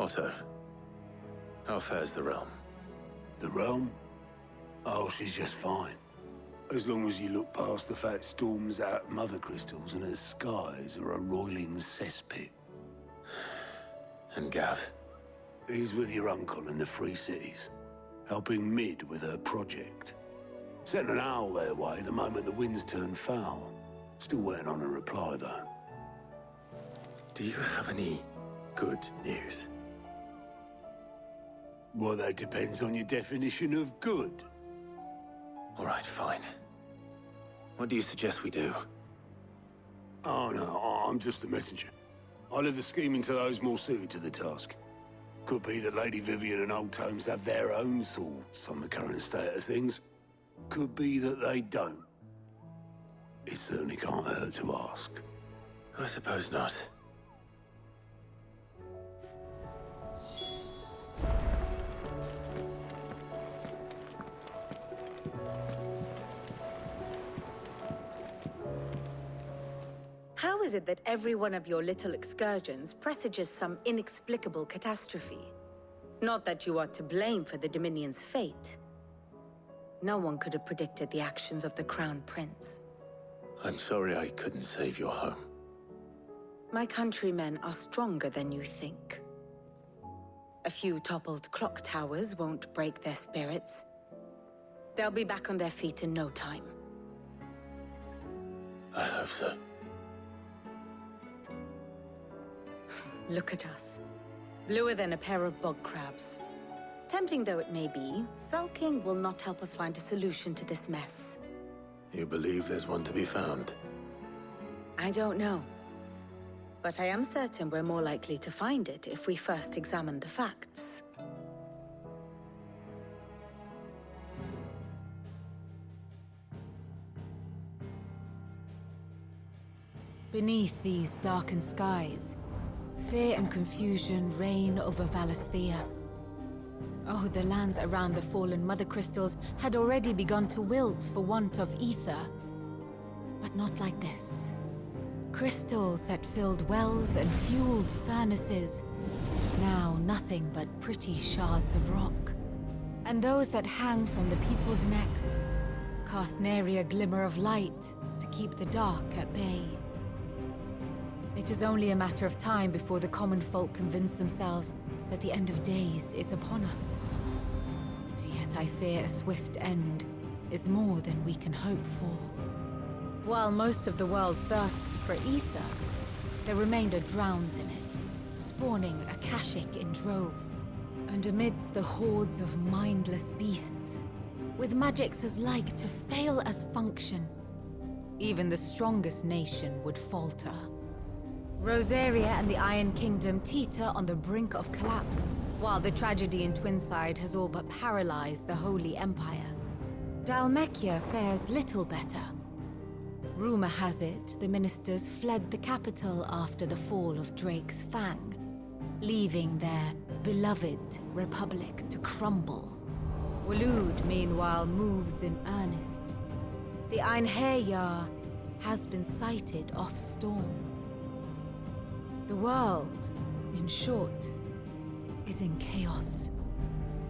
Otto, how fares the realm? The realm? Oh, she's just fine. As long as you look past the fat storms out mother crystals and her skies are a roiling cesspit. And Gav? He's with your uncle in the Free Cities, helping Mid with her project. Sent an owl their way the moment the winds turned foul. Still waiting on a reply, though. Do you have any good news? Well, that depends on your definition of good. All right, fine. What do you suggest we do? Oh, no, I'm just a messenger. I leave the scheming to those more suited to the task. Could be that Lady Vivian and Old Tomes have their own thoughts on the current state of things. Could be that they don't. It certainly can't hurt to ask. I suppose not. How is it that every one of your little excursions presages some inexplicable catastrophe? Not that you are to blame for the Dominion's fate. No one could have predicted the actions of the Crown Prince. I'm sorry I couldn't save your home. My countrymen are stronger than you think. A few toppled clock towers won't break their spirits. They'll be back on their feet in no time. I hope so. Look at us. Bluer than a pair of bog crabs. Tempting though it may be, sulking will not help us find a solution to this mess. You believe there's one to be found? I don't know. But I am certain we're more likely to find it if we first examine the facts. Beneath these darkened skies, fear and confusion reign over Vilisthea. Oh, the lands around the fallen mother crystals had already begun to wilt for want of ether. But not like this. Crystals that filled wells and fueled furnaces, now nothing but pretty shards of rock. And those that hang from the people's necks cast nary a glimmer of light to keep the dark at bay. It is only a matter of time before the common folk convince themselves that the end of days is upon us. Yet I fear a swift end is more than we can hope for. While most of the world thirsts for ether, the remainder drowns in it, spawning Akashic in droves. And amidst the hordes of mindless beasts, with magics as like to fail as function, even the strongest nation would falter. Rosaria and the Iron Kingdom teeter on the brink of collapse, while the tragedy in Twinside has all but paralyzed the Holy Empire. Dalmekia fares little better. Rumor has it the ministers fled the capital after the fall of Drake's Fang, leaving their beloved republic to crumble. Waloed, meanwhile, moves in earnest. The Einherjar has been sighted off-storm. The world, in short, is in chaos.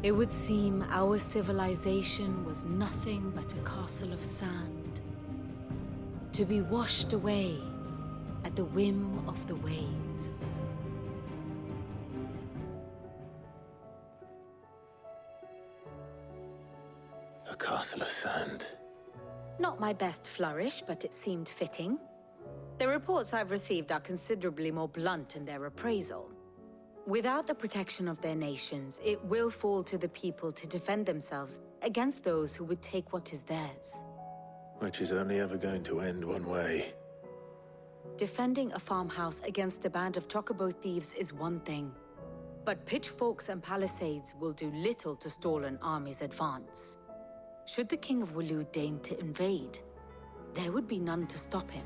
It would seem our civilization was nothing but a castle of sand, to be washed away at the whim of the waves. A castle of sand. Not my best flourish, but it seemed fitting. The reports I've received are considerably more blunt in their appraisal. Without the protection of their nations, it will fall to the people to defend themselves against those who would take what is theirs. Which is only ever going to end one way. Defending a farmhouse against a band of chocobo thieves is one thing, but pitchforks and palisades will do little to stall an army's advance. Should the King of Waloed deign to invade, there would be none to stop him.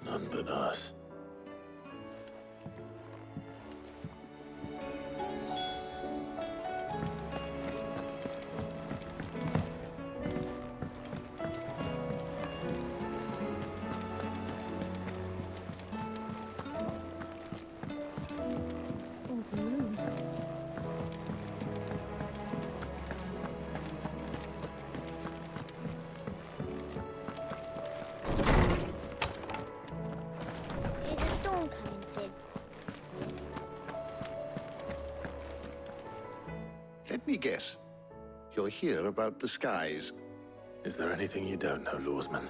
None but us. acid. Let me guess. You're here about the skies. Is there anything you don't know, Lawsman?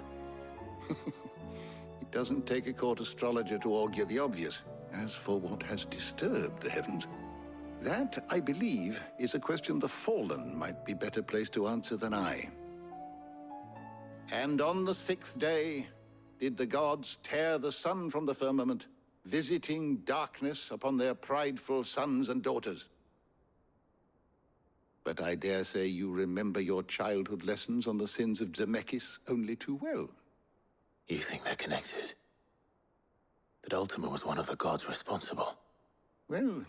It doesn't take a court astrologer to augur the obvious. As for what has disturbed the heavens, that, I believe, is a question the Fallen might be better placed to answer than I. And on the 6th day, did the gods tear the sun from the firmament, visiting darkness upon their prideful sons and daughters. But I dare say you remember your childhood lessons on the sins of Zemeckis only too well. You think they're connected? That Ultima was one of the gods responsible? Well,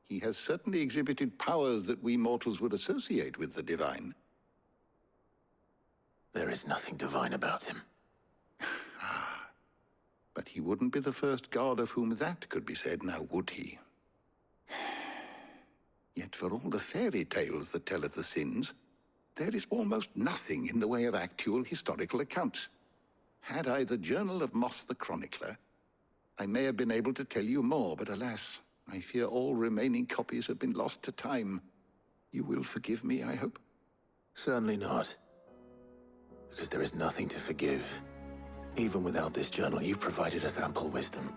he has certainly exhibited powers that we mortals would associate with the divine. There is nothing divine about him. But he wouldn't be the first god of whom that could be said, now would he? Yet for all the fairy tales that tell of the sins, there is almost nothing in the way of actual historical accounts. Had I the Journal of Moss the Chronicler, I may have been able to tell you more, but alas, I fear all remaining copies have been lost to time. You will forgive me, I hope? Certainly not. Because there is nothing to forgive. Even without this journal, you've provided us ample wisdom.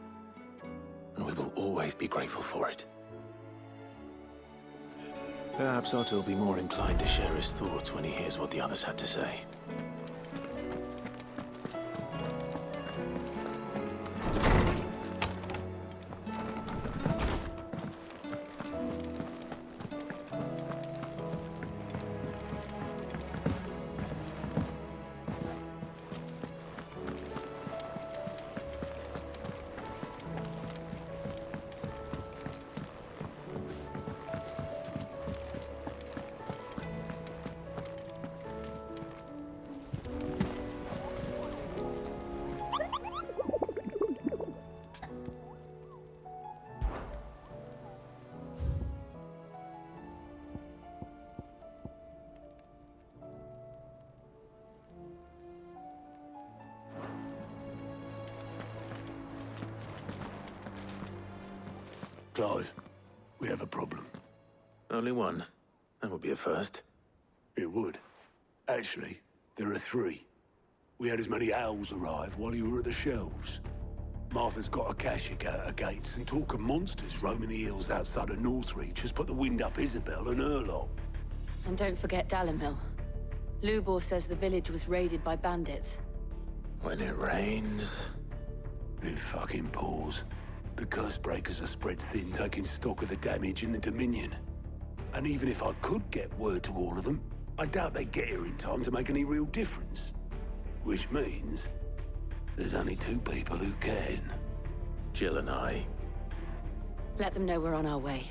And we will always be grateful for it. Perhaps Otto will be more inclined to share his thoughts when he hears what the others had to say. Clive, we have a problem. Only one. That would be a first. It would. Actually, there are 3. We had as many owls arrive while you were at the shelves. Martha's got a Akashic out her gates, and talk of monsters roaming the hills outside of Northreach has put the wind up Isabel and her lot. And don't forget Dalimil. Lubor says the village was raided by bandits. When it rains... It fucking pours. The curse breakers are spread thin, taking stock of the damage in the Dominion. And even if I could get word to all of them, I doubt they'd get here in time to make any real difference. Which means there's only 2 people who can. Jill and I. Let them know we're on our way.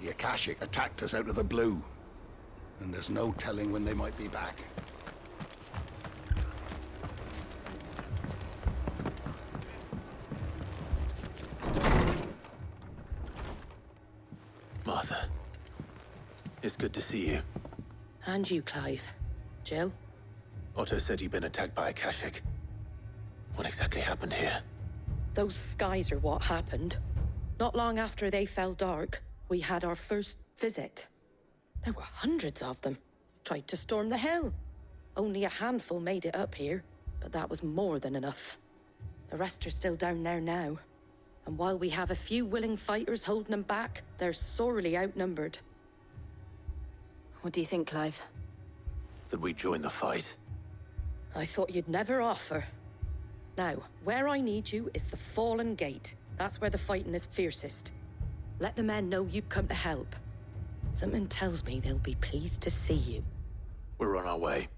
The Akashic attacked us out of the blue, and there's no telling when they might be back. Martha. It's good to see you. And you, Clive. Jill? Otto said you'd been attacked by Akashic. What exactly happened here? Those skies are what happened. Not long after they fell dark, we had our first visit. There were hundreds of them. Tried to storm the hill. Only a handful made it up here, but that was more than enough. The rest are still down there now. And while we have a few willing fighters holding them back, they're sorely outnumbered. What do you think, Clive? that we join the fight. I thought you'd never offer. Now, where I need you is the Fallen Gate. That's where the fighting is fiercest. Let the men know you've come to help. Something tells me they'll be pleased to see you. We're on our way.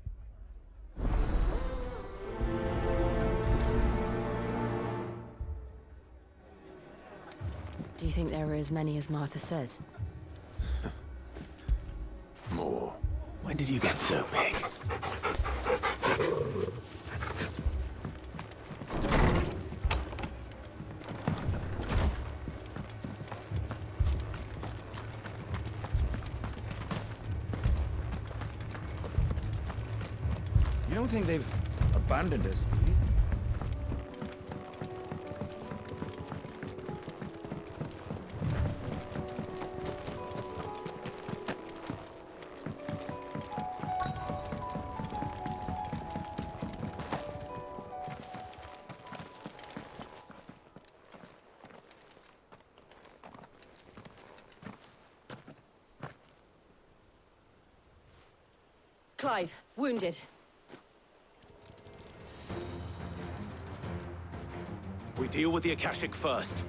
Do you think there are as many as Martha says? More. When did you get so big? You don't think they've abandoned us, do you? Clive, wounded. We deal with the Akashic first.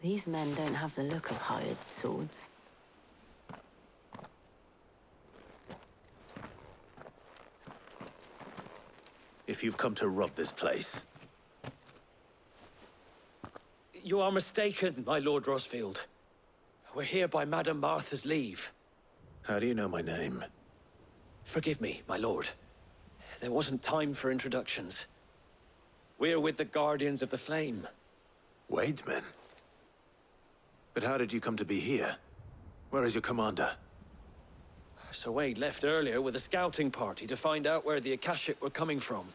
These men don't have the look of hired swords. If you've come to rob this place, You are mistaken, my Lord Rosfield. We're here by Madame Martha's leave. how do you know my name? Forgive me, my lord. There wasn't time for introductions. We're with the Guardians of the Flame. Wade's men? But how did you come to be here? Where is your commander? Sir Wade left earlier with a scouting party to find out where the Akashic were coming from.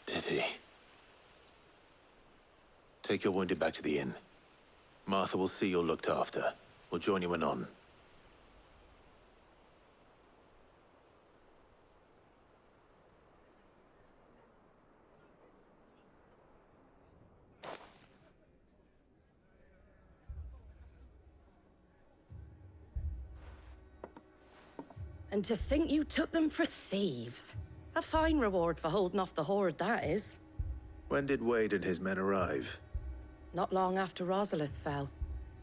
Did he? Take your wounded back to the inn. Martha will see you're looked after. We'll join you anon. And to think you took them for thieves. A fine reward for holding off the horde, that is. When did Wade and his men arrive? Not long after Rosalith fell.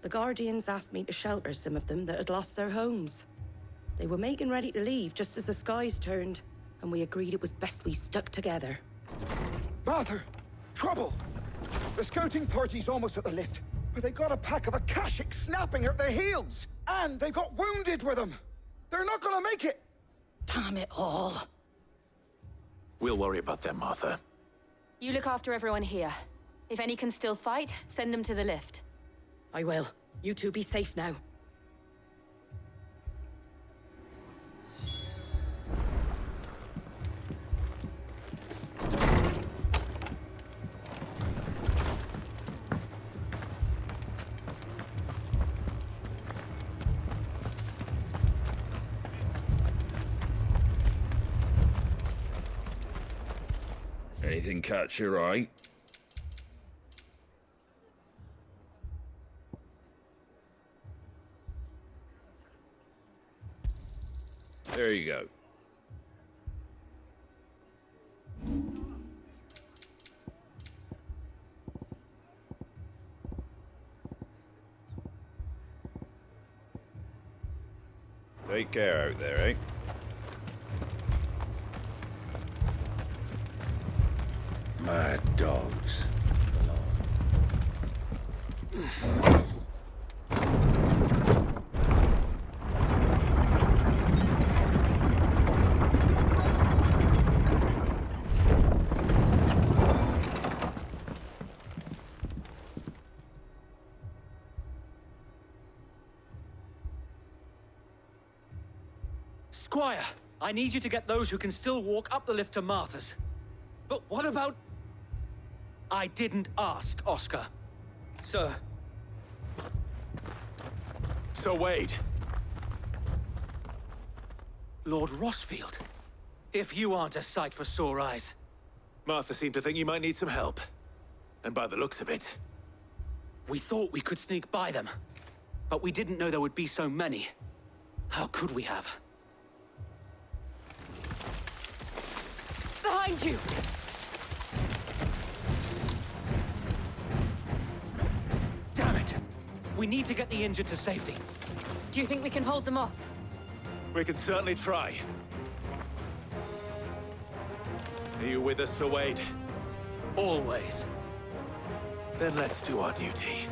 The Guardians asked me to shelter some of them that had lost their homes. They were making ready to leave just as the skies turned, and we agreed it was best we stuck together. Martha! Trouble! The scouting party's almost at the lift, but they got a pack of Akashic snapping at their heels! And they got wounded with them! They're not gonna make it! Damn it all. We'll worry about them, Martha. You look after everyone here. If any can still fight, send them to the lift. I will. You two be safe now. Anything catch your eye? There you go. Take care out there, eh? Mad dogs. Squire, I need you to get those who can still walk up the lift to Martha's. But what about... I didn't ask, Oscar. Sir. So Wade. Lord Rossfield. If you aren't a sight for sore eyes. Martha seemed to think you might need some help. And by the looks of it... We thought we could sneak by them. But we didn't know there would be so many. How could we have? Behind you! Damn it! We need to get the injured to safety. Do you think we can hold them off? We can certainly try. Are you with us, Sir Wade? Always. Then let's do our duty.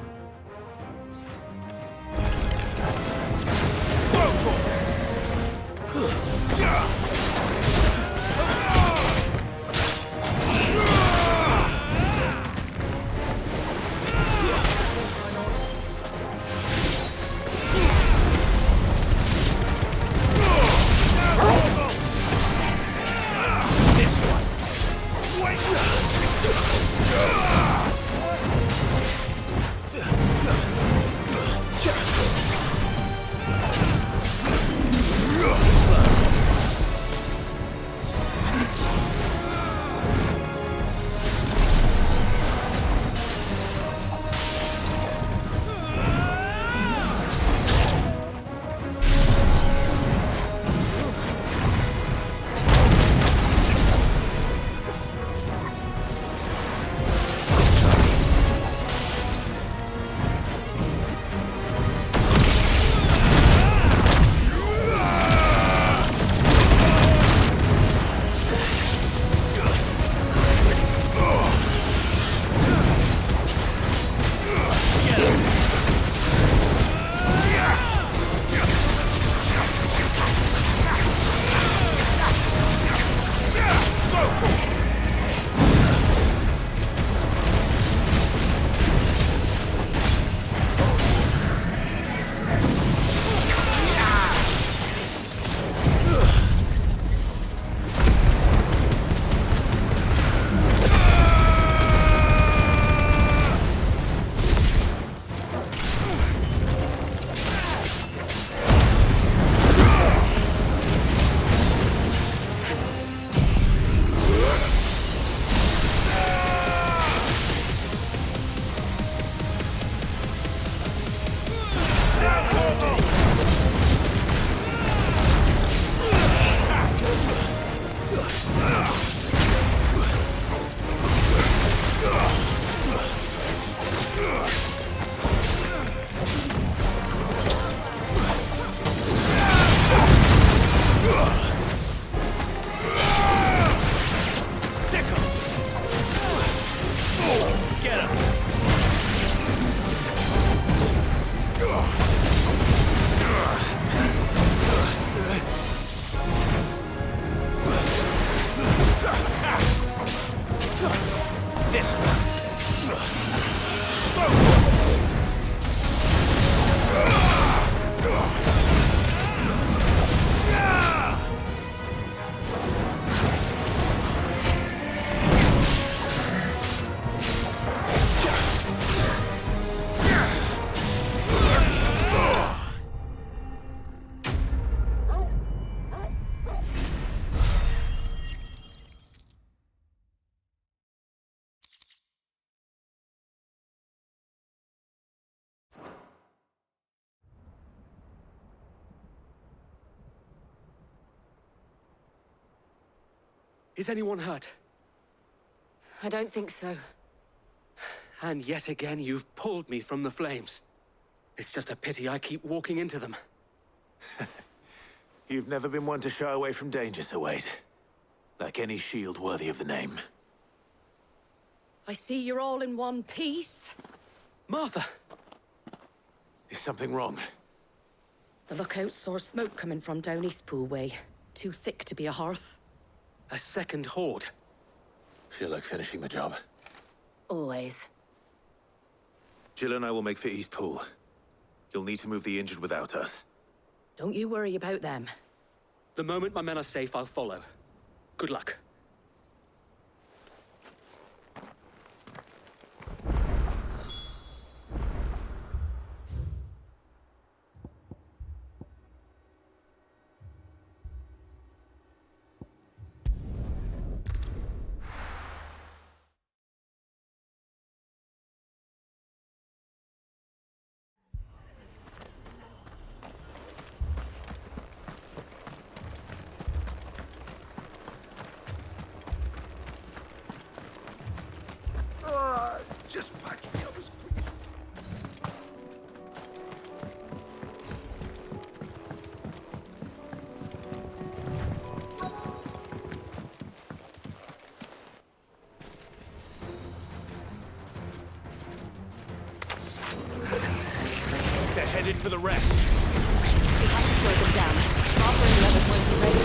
Is anyone hurt? I don't think so. And yet again, you've pulled me from the flames. It's just a pity I keep walking into them. You've never been one to shy away from danger, Sir Wade. Like any shield worthy of the name. I see you're all in one piece. Martha! Is something wrong? The lookout saw smoke coming from down Eastpool way. Too thick to be a hearth. A second horde. Feel like finishing the job. Always. Jill and I will make for Eastpool. You'll need to move the injured without us. Don't you worry about them. The moment my men are safe, I'll follow. Good luck. Just patch me up as quick. They're headed for the rest. We have to slow them down. Martha and the others won't be ready.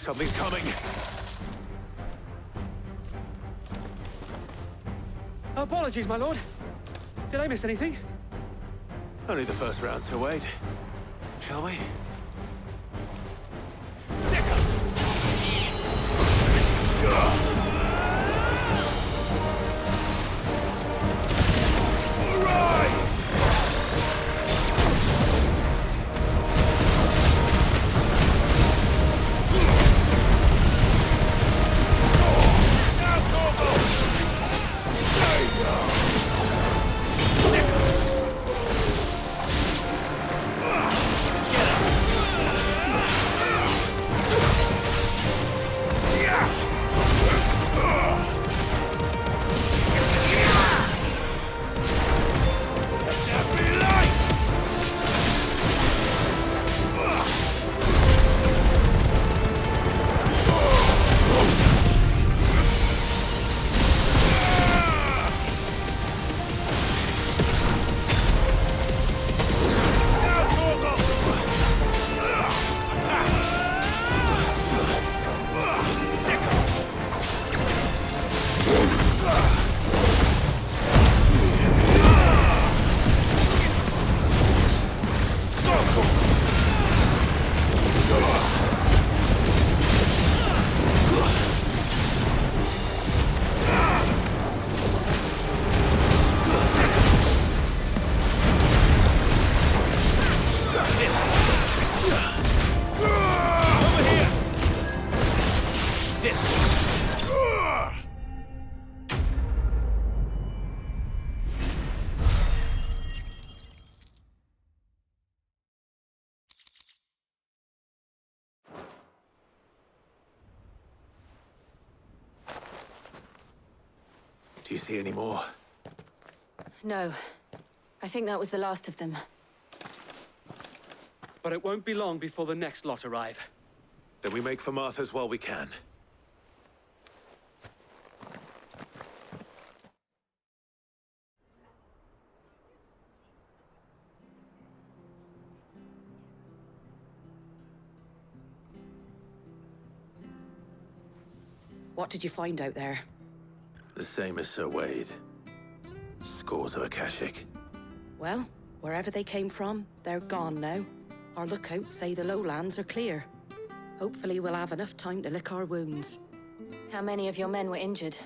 Something's coming. Apologies, my lord. Did I miss anything? Only the first round, Sir Wade. Shall we? Get up! Do you see any more? No. I think that was the last of them. But it won't be long before the next lot arrive. Then we make for Martha's while we can. What did you find out there? The same as Sir Wade. Scores of Akashic. Well, wherever they came from, they're gone now. Our lookouts say the lowlands are clear. Hopefully we'll have enough time to lick our wounds. How many of your men were injured?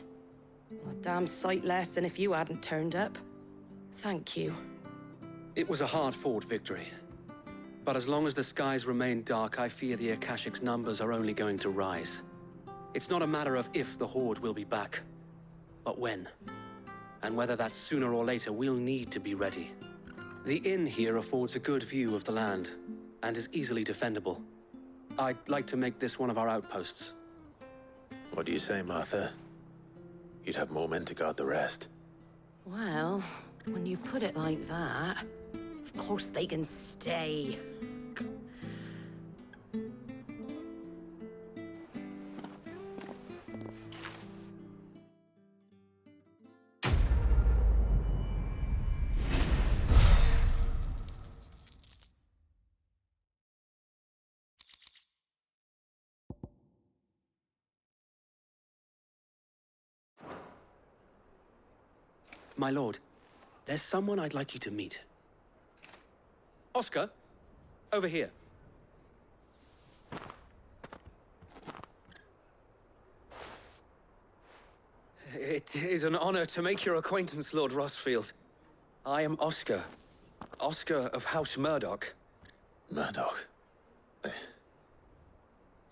A damn sight less than if you hadn't turned up. Thank you. It was a hard-fought victory. But as long as the skies remain dark, I fear the Akashic's numbers are only going to rise. It's not a matter of if the Horde will be back, but when. And whether that's sooner or later, we'll need to be ready. The inn here affords a good view of the land, and is easily defendable. I'd like to make this one of our outposts. What do you say, Martha? You'd have more men to guard the rest. Well, when you put it like that, of course they can stay. My lord, there's someone I'd like you to meet. Oscar, over here. It is an honor to make your acquaintance, Lord Rossfield. I am Oscar. Oscar of House Murdoch. Murdoch?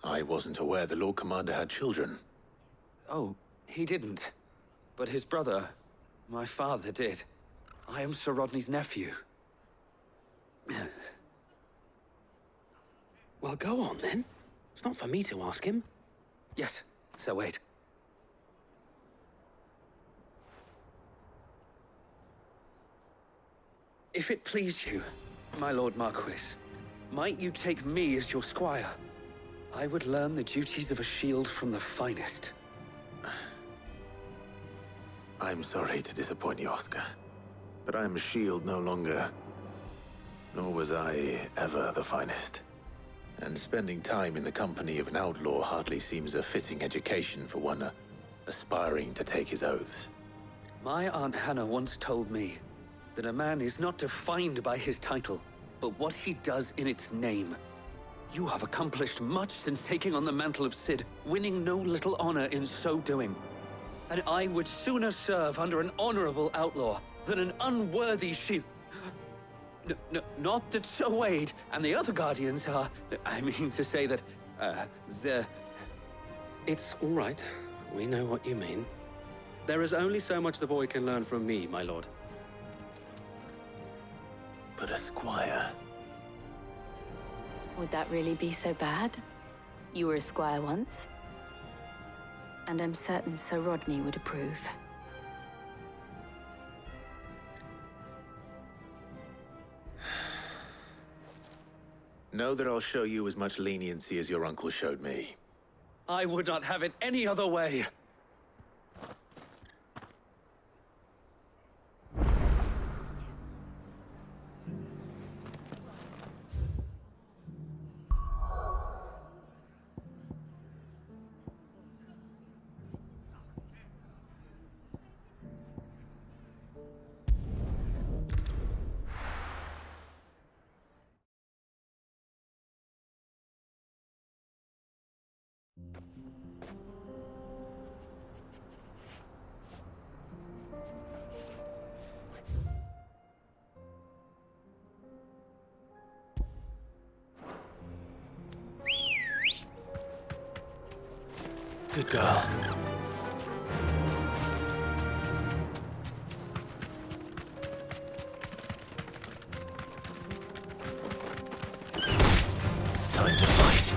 I wasn't aware the Lord Commander had children. Oh, he didn't. But his brother, my father, did. I am Sir Rodney's nephew. Well, go on, then. It's not for me to ask him. Yes, Sir Wade. If it please you, my Lord Marquis, might you take me as your squire? I would learn the duties of a shield from the finest. I'm sorry to disappoint you, Oscar, but I'm a shield no longer. Nor was I ever the finest. And spending time in the company of an outlaw hardly seems a fitting education for one aspiring to take his oaths. My Aunt Hannah once told me that a man is not defined by his title, but what he does in its name. You have accomplished much since taking on the mantle of Cid, winning no little honor in so doing. And I would sooner serve under an honorable outlaw than an unworthy shield. Not that Sir Wade and the other Guardians are... I mean to say that, they're... It's all right. We know what you mean. There is only so much the boy can learn from me, my lord. But a squire... Would that really be so bad? You were a squire once. And I'm certain Sir Rodney would approve. Know that I'll show you as much leniency as your uncle showed me. I would not have it any other way. Good girl. Time to fight.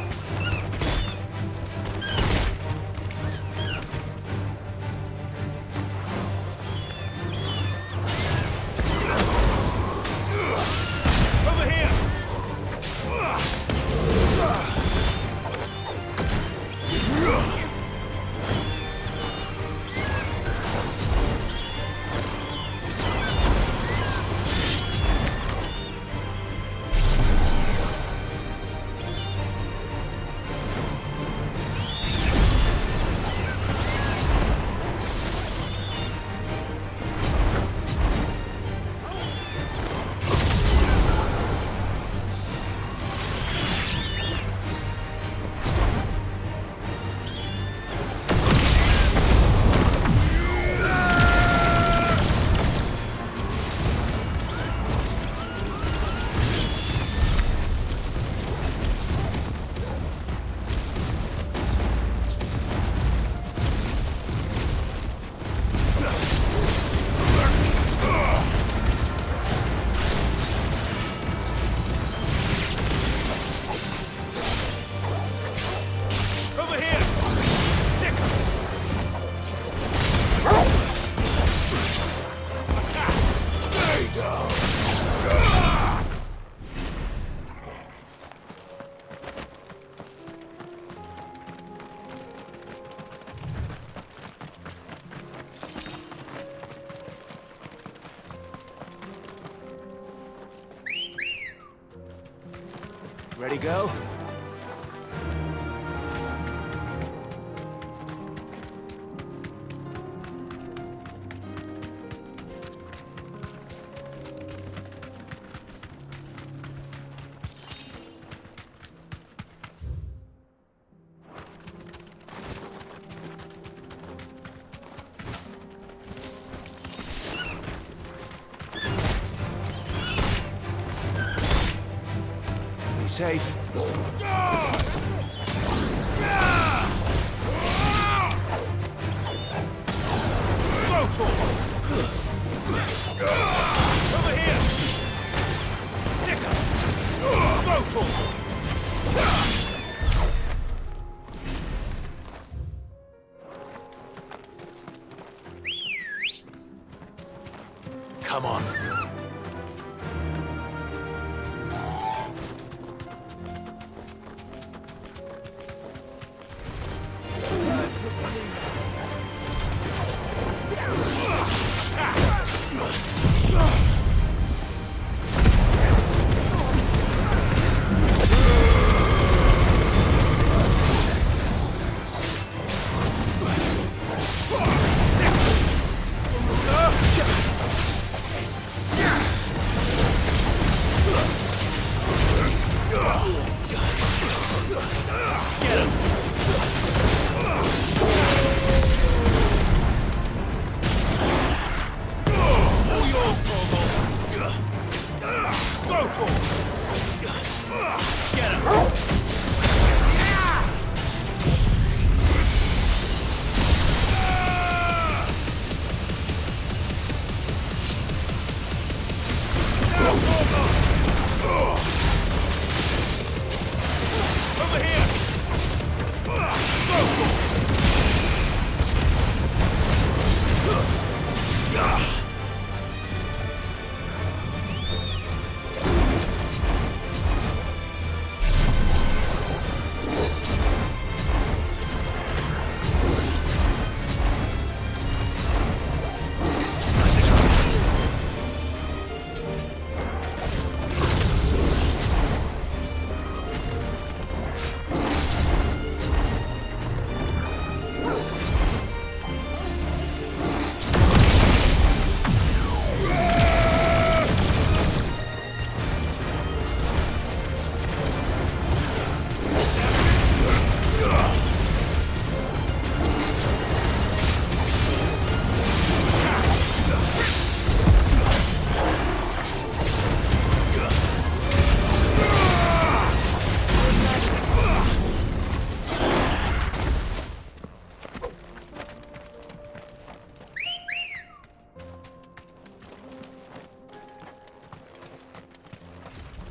Ready, go? Safe. Over here! Sicker! Rotor! Come on.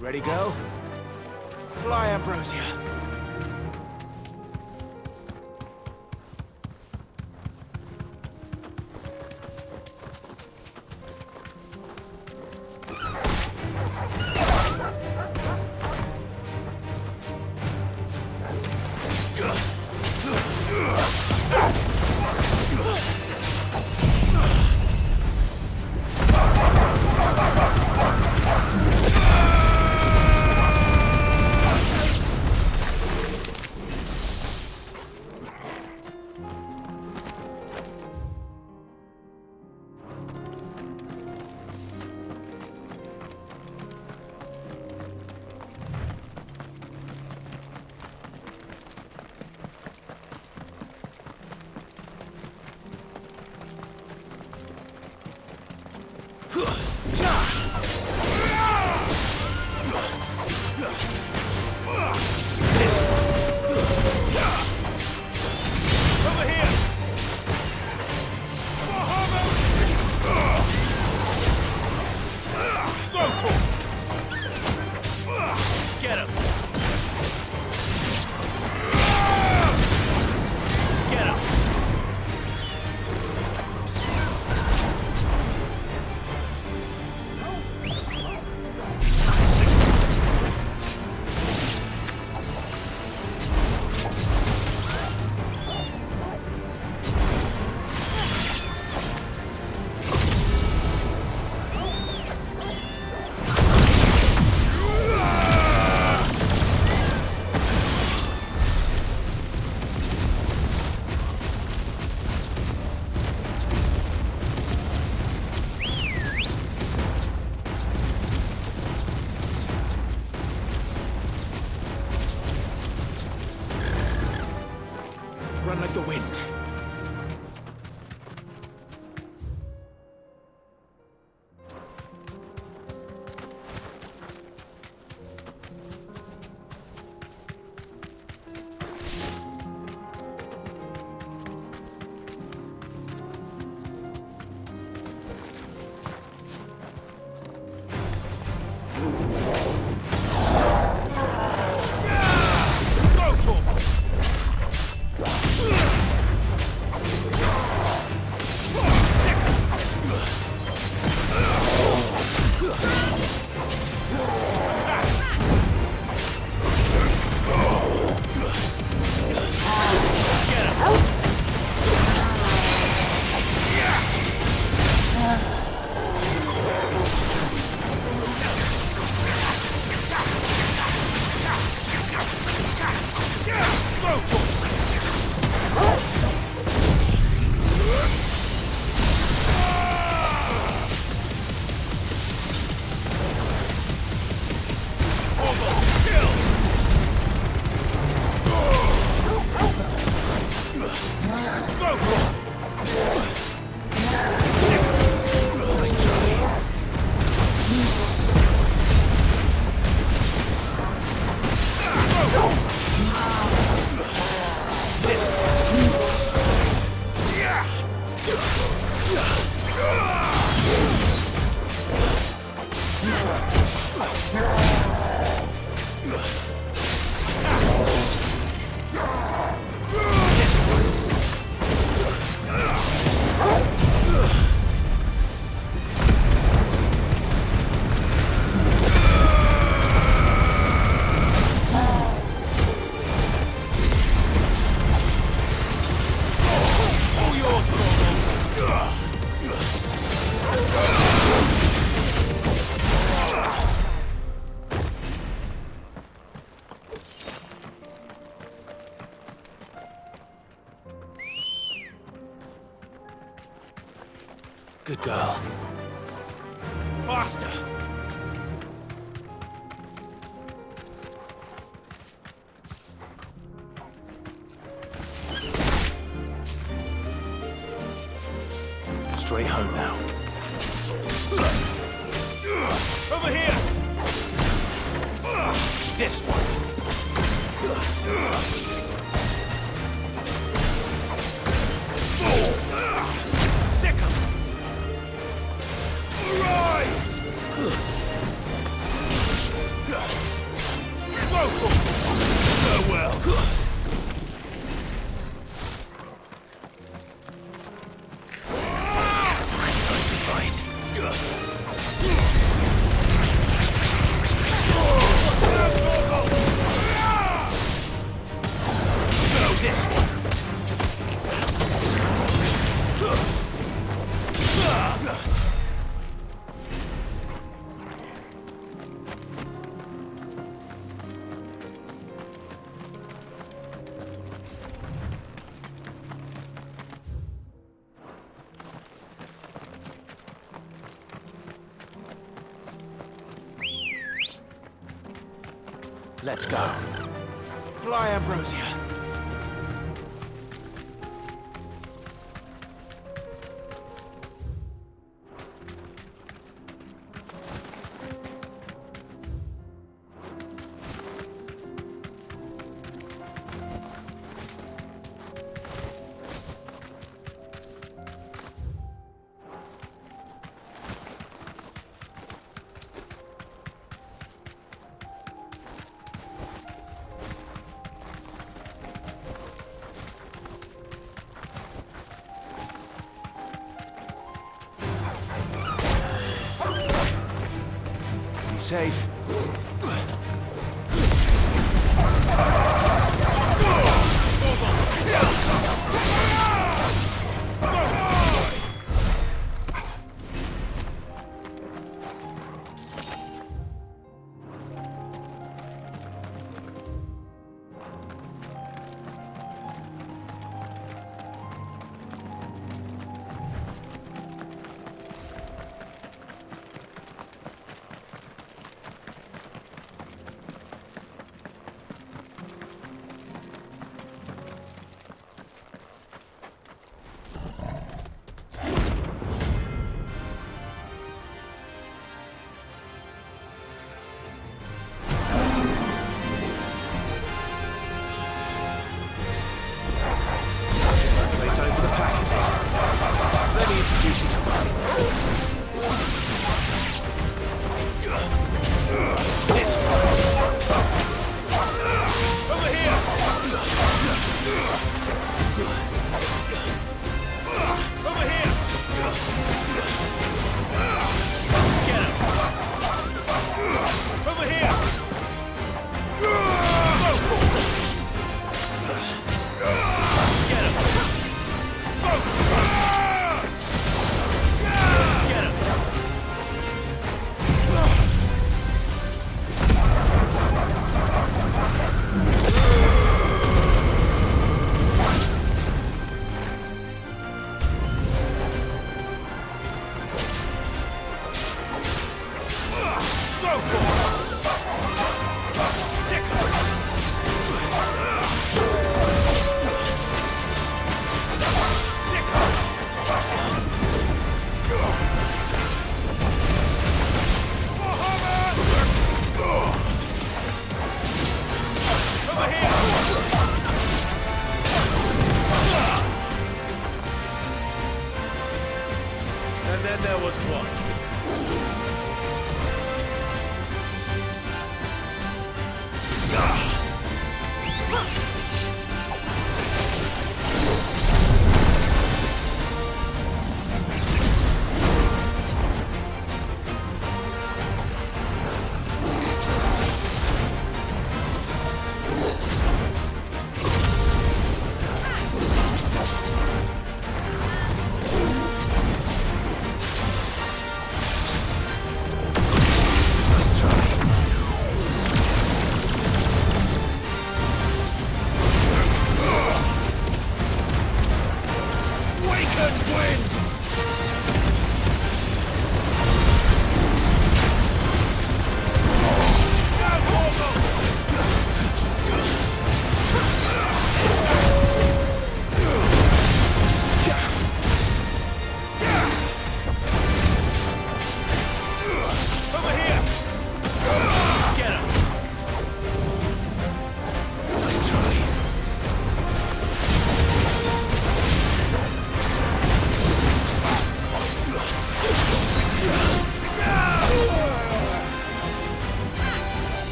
Ready, go? Fly, Ambrosia. Run like the wind. Good girl. Faster! Straight home now. Over here! This one. Sick 'em! Rise! Farewell! Time to fight. Go this one! Let's go. Fly, Ambrosia. Safe. juicy tomato. This one. Over here. Over here. Get him. Over here. Get him. Get him. And then there was one.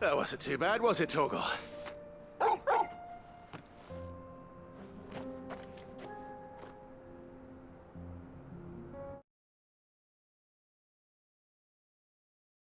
That wasn't too bad, was it, Torgal?